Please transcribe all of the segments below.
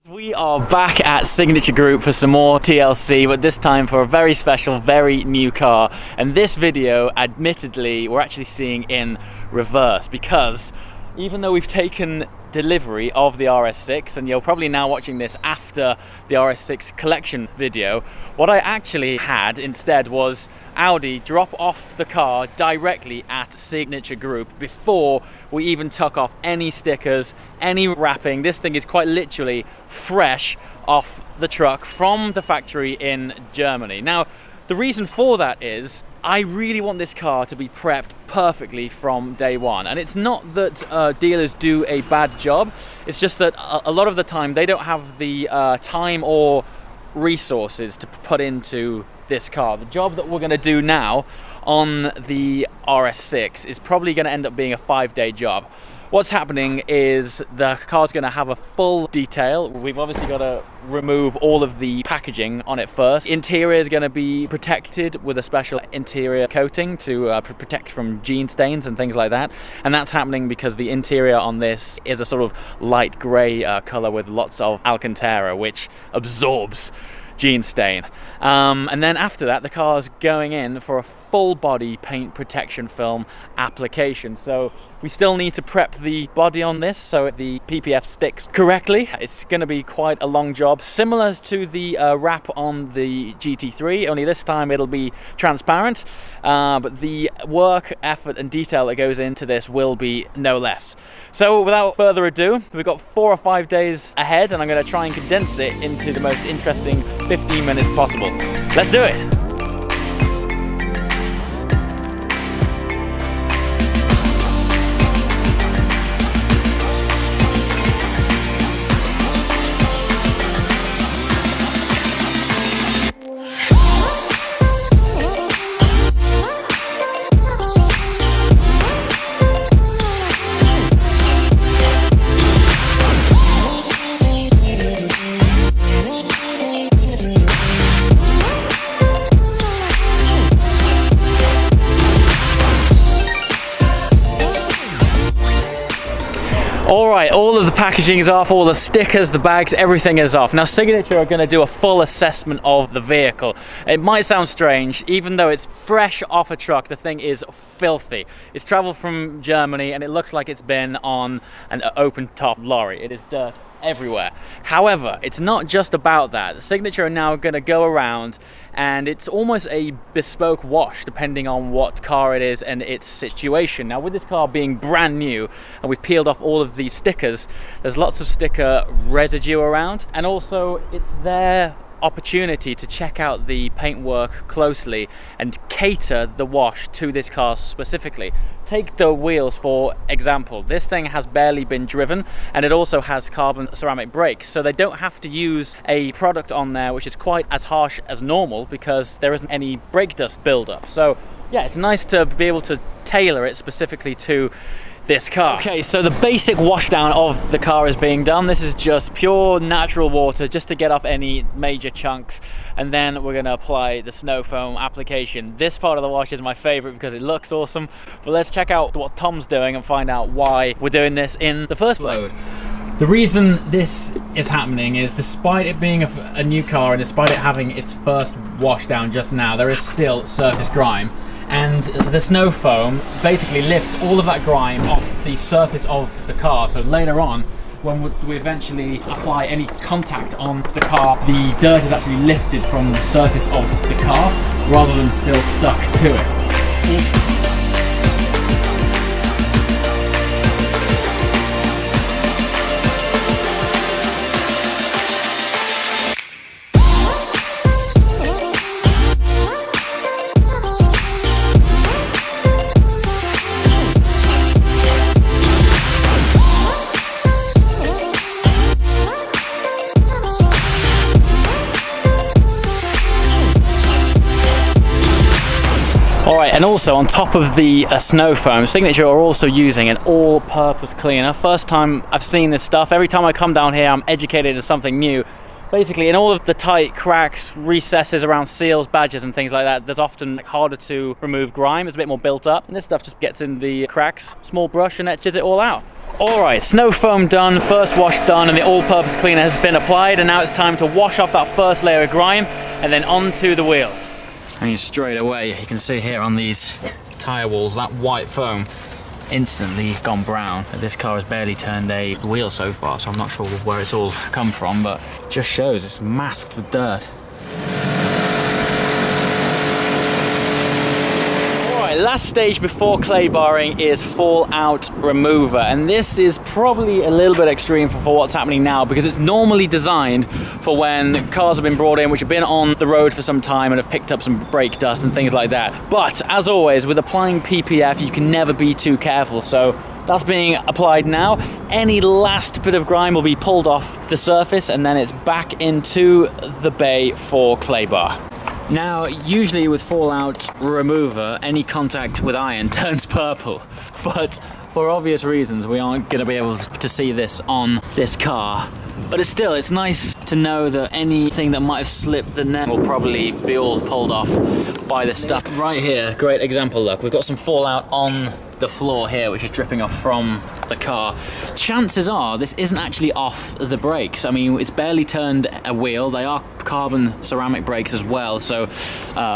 We are back at Signature Group for some more TLC, but this time for a very special, very new car. And this video, admittedly, we're actually seeing in reverse because even though we've taken delivery of the RS6, and you're probably now watching this after the RS6 collection video, what I actually had instead was Audi drop off the car directly at Signature Group before we even took off any stickers, any wrapping. This thing is quite literally fresh off the truck from the factory in Germany. Now, the reason for that is I really want this car to be prepped perfectly from day one. And it's not that dealers do a bad job, it's just that a lot of the time they don't have the time or resources to put into this car. The job that we're going to do now on the RS6 is probably going to end up being a 5-day job. What's happening is the car's going to have a full detail. We've obviously got to remove all of the packaging on it first. Interior is going to be protected with a special interior coating to protect from gene stains and things like that. And that's happening because the interior on this is a sort of light grey colour with lots of Alcantara, which absorbs gene stain. And then after that, the car's going in for a full body paint protection film application. So we still need to prep the body on this so the PPF sticks correctly. It's going to be quite a long job, similar to the wrap on the GT3, only this time it'll be transparent, but the work, effort and detail that goes into this will be no less. So without further ado, we've got 4 or 5 days ahead, and I'm going to try and condense it into the most interesting 15 minutes possible. Let's do it! Alright, all of the packaging is off, all the stickers, the bags, everything is off. Now Signature are going to do a full assessment of the vehicle. It might sound strange, even though it's fresh off a truck, the thing is filthy. It's travelled from Germany and it looks like it's been on an open top lorry. It is dirt everywhere. However, it's not just about that. Signature are now going to go around and it's almost a bespoke wash depending on what car it is and its situation. Now with this car being brand new and we've peeled off all of these stickers, there's lots of sticker residue around, and also it's their opportunity to check out the paintwork closely and cater the wash to this car specifically. Take the wheels for example. This thing has barely been driven and it also has carbon ceramic brakes, so they don't have to use a product on there which is quite as harsh as normal because there isn't any brake dust buildup. So yeah, it's nice to be able to tailor it specifically to this car. Okay, so the basic washdown of the car is being done. This is just pure natural water just to get off any major chunks, and then we're going to apply the snow foam application. This part of the wash is my favorite because it looks awesome, but let's check out what Tom's doing and find out why we're doing this in the first place. The reason this is happening is despite it being a new car and despite it having its first washdown just now, there is still surface grime. And the snow foam basically lifts all of that grime off the surface of the car. So later on, when we eventually apply any contact on the car, the dirt is actually lifted from the surface of the car rather than still stuck to it. Alright, and also on top of the snow foam, Signature are also using an all-purpose cleaner. First time I've seen this stuff. Every time I come down here I'm educated as something new. Basically, in all of the tight cracks, recesses around seals, badges and things like that, there's often harder to remove grime. It's a bit more built up, and this stuff just gets in the cracks, small brush and etches it all out. Alright, snow foam done, first wash done, and the all-purpose cleaner has been applied, and now it's time to wash off that first layer of grime and then onto the wheels. And straight away, you can see here on these tyre walls, that white foam instantly gone brown. This car has barely turned a wheel so far, so I'm not sure where it's all come from, but it just shows it's masked with dirt. Last stage before clay barring is fallout remover, and this is probably a little bit extreme for what's happening now, because it's normally designed for when cars have been brought in which have been on the road for some time and have picked up some brake dust and things like that. But as always, with applying PPF, you can never be too careful, so that's being applied now. Any last bit of grime will be pulled off the surface, and then it's back into the bay for clay bar. Now, usually with fallout remover, any contact with iron turns purple, but for obvious reasons, we aren't going to be able to see this on this car. But it's nice to know that anything that might have slipped the net will probably be all pulled off by this stuff. Right here, great example, look, we've got some fallout on the floor here, which is dripping off from the car. Chances are this isn't actually off the brakes. I mean, it's barely turned a wheel. They are carbon ceramic brakes as well, so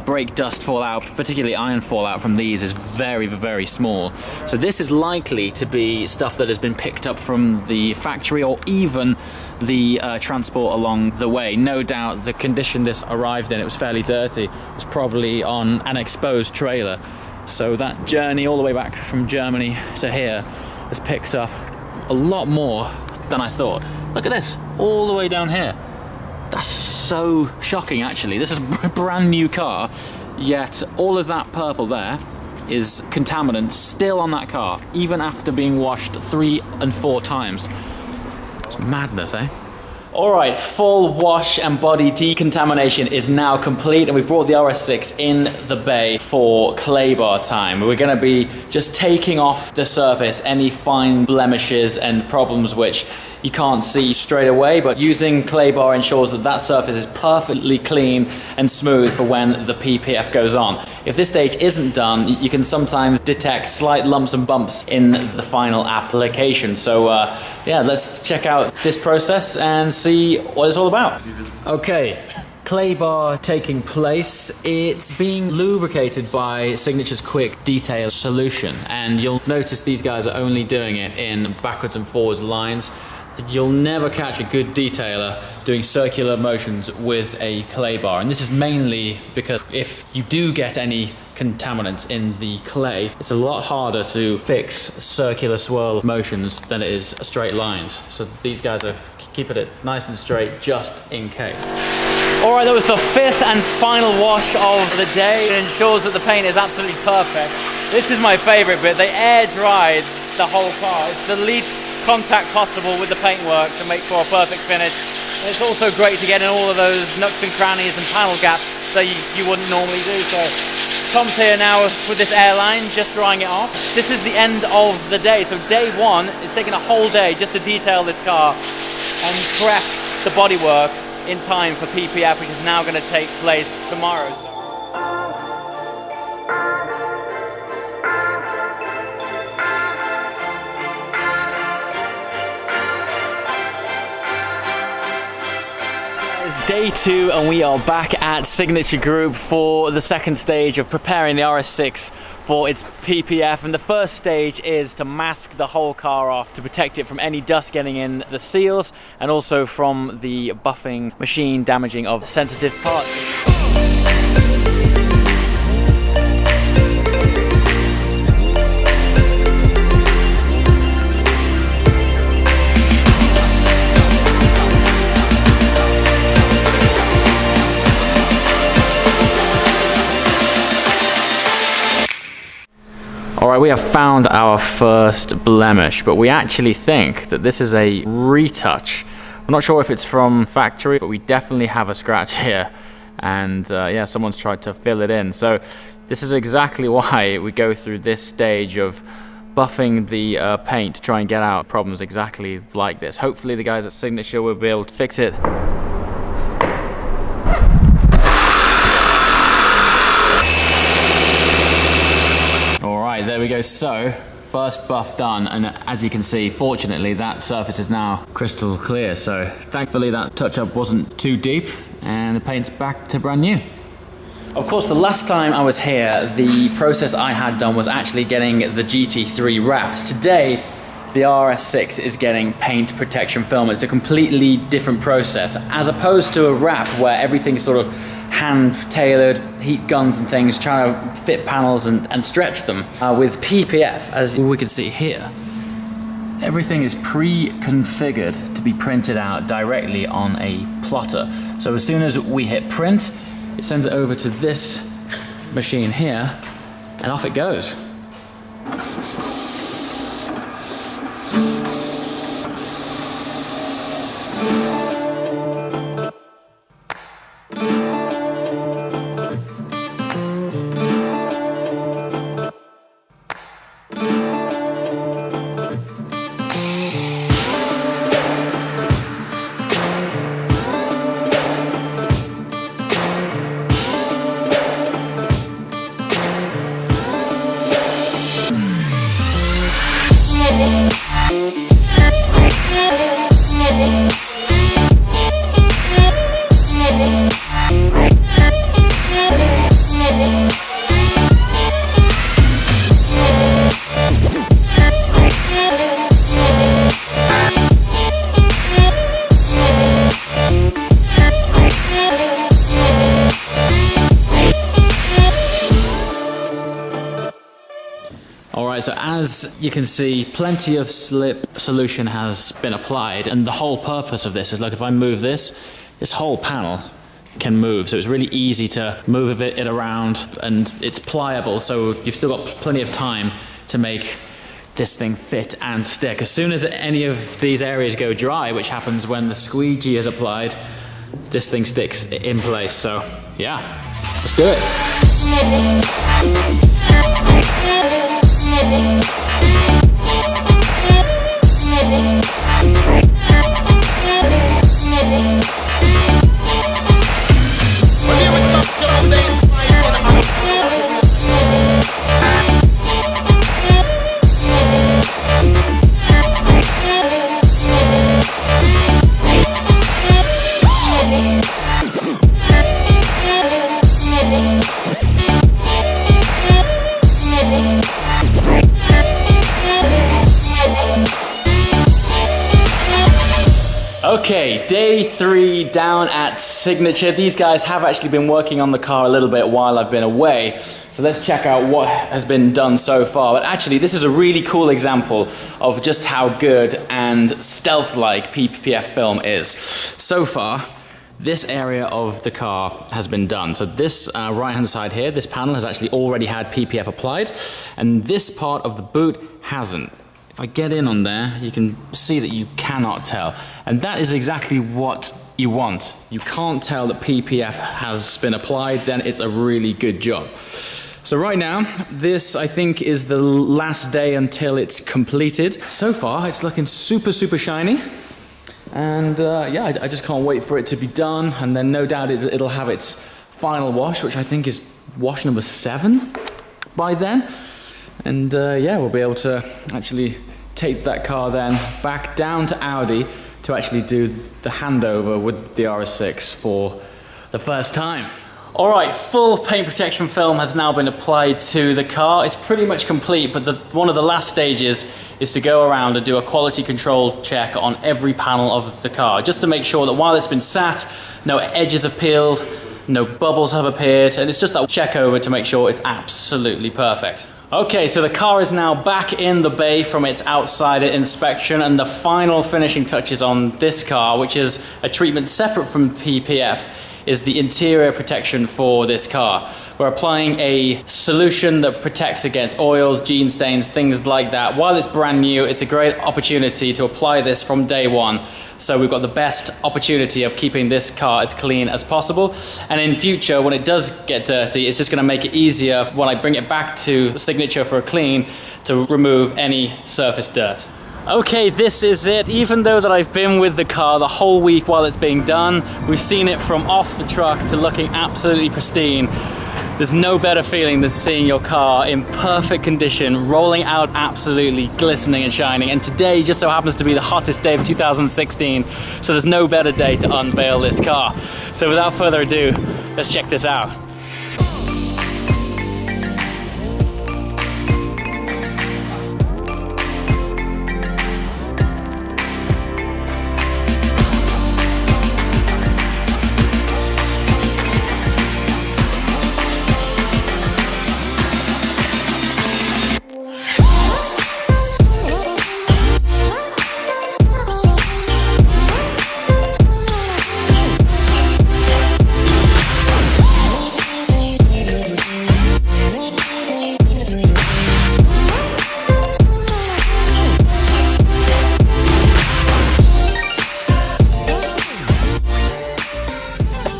brake dust fallout, particularly iron fallout from these, is very, very small. So this is likely to be stuff that has been picked up from the factory or even the transport along the way. No doubt the condition this arrived in, it was fairly dirty, it was probably on an exposed trailer. So that journey all the way back from Germany to here has picked up a lot more than I thought. Look at this, all the way down here. That's so shocking, actually. This is a brand new car, yet all of that purple there is contaminant still on that car, even after being washed 3 and 4 times. It's madness, eh? Alright, full wash and body decontamination is now complete, and we brought the r86 in the bay for clay bar time. We're going to be just taking off the surface any fine blemishes and problems which you can't see straight away, but using clay bar ensures that that surface is perfectly clean and smooth for when the PPF goes on. If this stage isn't done, you can sometimes detect slight lumps and bumps in the final application. So yeah, let's check out this process and see what it's all about. Okay. Clay bar taking place. It's being lubricated by Signature's Quick Detail Solution, and you'll notice these guys are only doing it in backwards and forwards lines. You'll never catch a good detailer doing circular motions with a clay bar, and this is mainly because if you do get any contaminants in the clay, it's a lot harder to fix circular swirl motions than it is straight lines. So these guys are keeping it nice and straight just in case. Alright, that was the 5th and final wash of the day. It ensures that the paint is absolutely perfect. This is my favourite bit. They air dried the whole car. It's the least contact possible with the paintwork to make for a perfect finish. And it's also great to get in all of those nooks and crannies and panel gaps that you wouldn't normally do. So Tom's here now with this airline, just drying it off. This is the end of the day. So day 1 is taking a whole day just to detail this car and prep the bodywork in time for PPF, which is now going to take place tomorrow. It's day 2 and we are back at Signature Group for the second stage of preparing the RS6 for its PPF, and the first stage is to mask the whole car off to protect it from any dust getting in the seals and also from the buffing machine damaging of sensitive parts. Alright, we have found our first blemish, but we actually think that this is a retouch. I'm not sure if it's from factory, but we definitely have a scratch here. And yeah, someone's tried to fill it in. So this is exactly why we go through this stage of buffing the paint to try and get out problems exactly like this. Hopefully the guys at Signature will be able to fix it. There we go. So first buff done, and as you can see, fortunately, that surface is now crystal clear. So thankfully that touch-up wasn't too deep, and the paint's back to brand new. Of course, the last time I was here, the process I had done was actually getting the GT3 wrapped. Today, the RS6 is getting paint protection film. It's a completely different process, as opposed to a wrap where everything's sort of hand-tailored, heat guns and things, trying to fit panels and stretch them. With PPF, as we can see here, everything is pre-configured to be printed out directly on a plotter. So as soon as we hit print, it sends it over to this machine here, and off it goes. Alright, so as you can see, plenty of slip solution has been applied, and the whole purpose of this is, look, if I move this whole panel can move, so it's really easy to move it around, and it's pliable, so you've still got plenty of time to make this thing fit and stick. As soon as any of these areas go dry, which happens when the squeegee is applied, this thing sticks in place. So yeah, let's do it. Okay, day 3 down at Signature. These guys have actually been working on the car a little bit while I've been away. So let's check out what has been done so far. But actually, this is a really cool example of just how good and stealth-like PPF film is. So far, this area of the car has been done. So this right-hand side here, this panel has actually already had PPF applied, and this part of the boot hasn't. If I get in on there, you can see that you cannot tell. And that is exactly what you want. You can't tell that PPF has been applied, then it's a really good job. So right now, this I think is the last day until it's completed. So far, it's looking super, super shiny. And yeah, I just can't wait for it to be done. And then no doubt it'll have its final wash, which I think is wash number 7 by then. And yeah, we'll be able to actually take that car then back down to Audi to actually do the handover with the RS6 for the first time. All right, full paint protection film has now been applied to the car. It's pretty much complete, but one of the last stages is to go around and do a quality control check on every panel of the car, just to make sure that while it's been sat, no edges have peeled, no bubbles have appeared, and it's just that check over to make sure it's absolutely perfect. Okay, so the car is now back in the bay from its outside inspection, and the final finishing touches on this car, which is a treatment separate from PPF, is the interior protection for this car. We're applying a solution that protects against oils, gene stains, things like that. While it's brand new, it's a great opportunity to apply this from day one. So we've got the best opportunity of keeping this car as clean as possible. And in future, when it does get dirty, it's just gonna make it easier when I bring it back to Signature for a clean to remove any surface dirt. Okay, this is it. Even though that I've been with the car the whole week while it's being done, we've seen it from off the truck to looking absolutely pristine. There's no better feeling than seeing your car in perfect condition, rolling out absolutely glistening and shining. And today just so happens to be the hottest day of 2016, so there's no better day to unveil this car. So without further ado, let's check this out.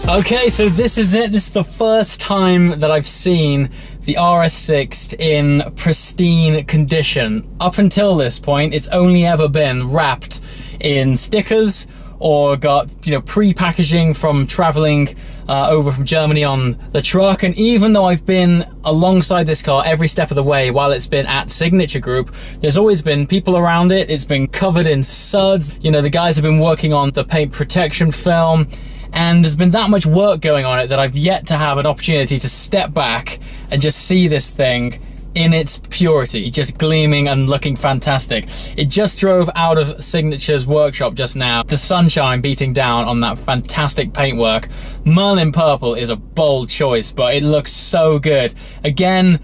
Okay, so this is it. This is the first time that I've seen the RS6 in pristine condition. Up until this point, it's only ever been wrapped in stickers or got, pre-packaging from traveling over from Germany on the truck. And even though I've been alongside this car every step of the way while it's been at Signature Group, there's always been people around it. It's been covered in suds. The guys have been working on the paint protection film. And there's been that much work going on it that I've yet to have an opportunity to step back and just see this thing in its purity, just gleaming and looking fantastic. It just drove out of Signature's workshop just now. The sunshine beating down on that fantastic paintwork. Merlin Purple is a bold choice, but it looks so good. Again,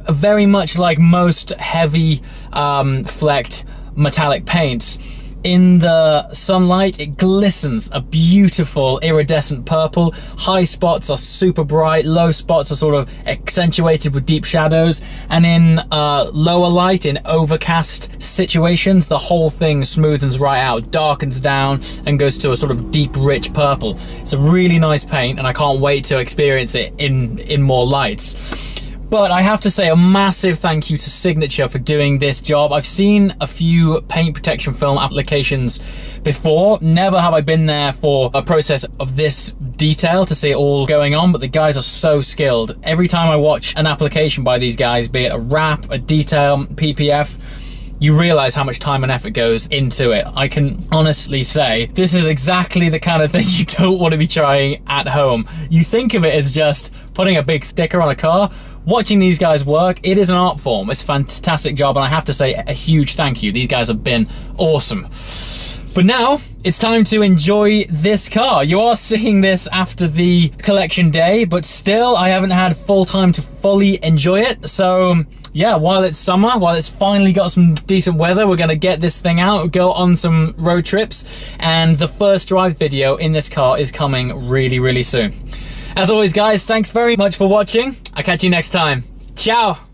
very much like most heavy flecked metallic paints, in the sunlight, it glistens a beautiful iridescent purple. High spots are super bright, low spots are sort of accentuated with deep shadows, and in lower light, in overcast situations, the whole thing smoothens right out, darkens down, and goes to a sort of deep, rich purple. It's a really nice paint, and I can't wait to experience it in more lights. But I have to say a massive thank you to Signature for doing this job. I've seen a few paint protection film applications before. Never have I been there for a process of this detail to see it all going on, but the guys are so skilled. Every time I watch an application by these guys, be it a wrap, a detail, PPF, you realize how much time and effort goes into it. I can honestly say this is exactly the kind of thing you don't want to be trying at home. You think of it as just putting a big sticker on a car. Watching these guys work, it is an art form. It's a fantastic job, and I have to say a huge thank you. These guys have been awesome. But now it's time to enjoy this car. You are seeing this after the collection day, but still I haven't had full time to fully enjoy it. So yeah, while it's summer, while it's finally got some decent weather, we're gonna get this thing out, go on some road trips, and the first drive video in this car is coming really, really soon. As always, guys, thanks very much for watching. I'll catch you next time. Ciao!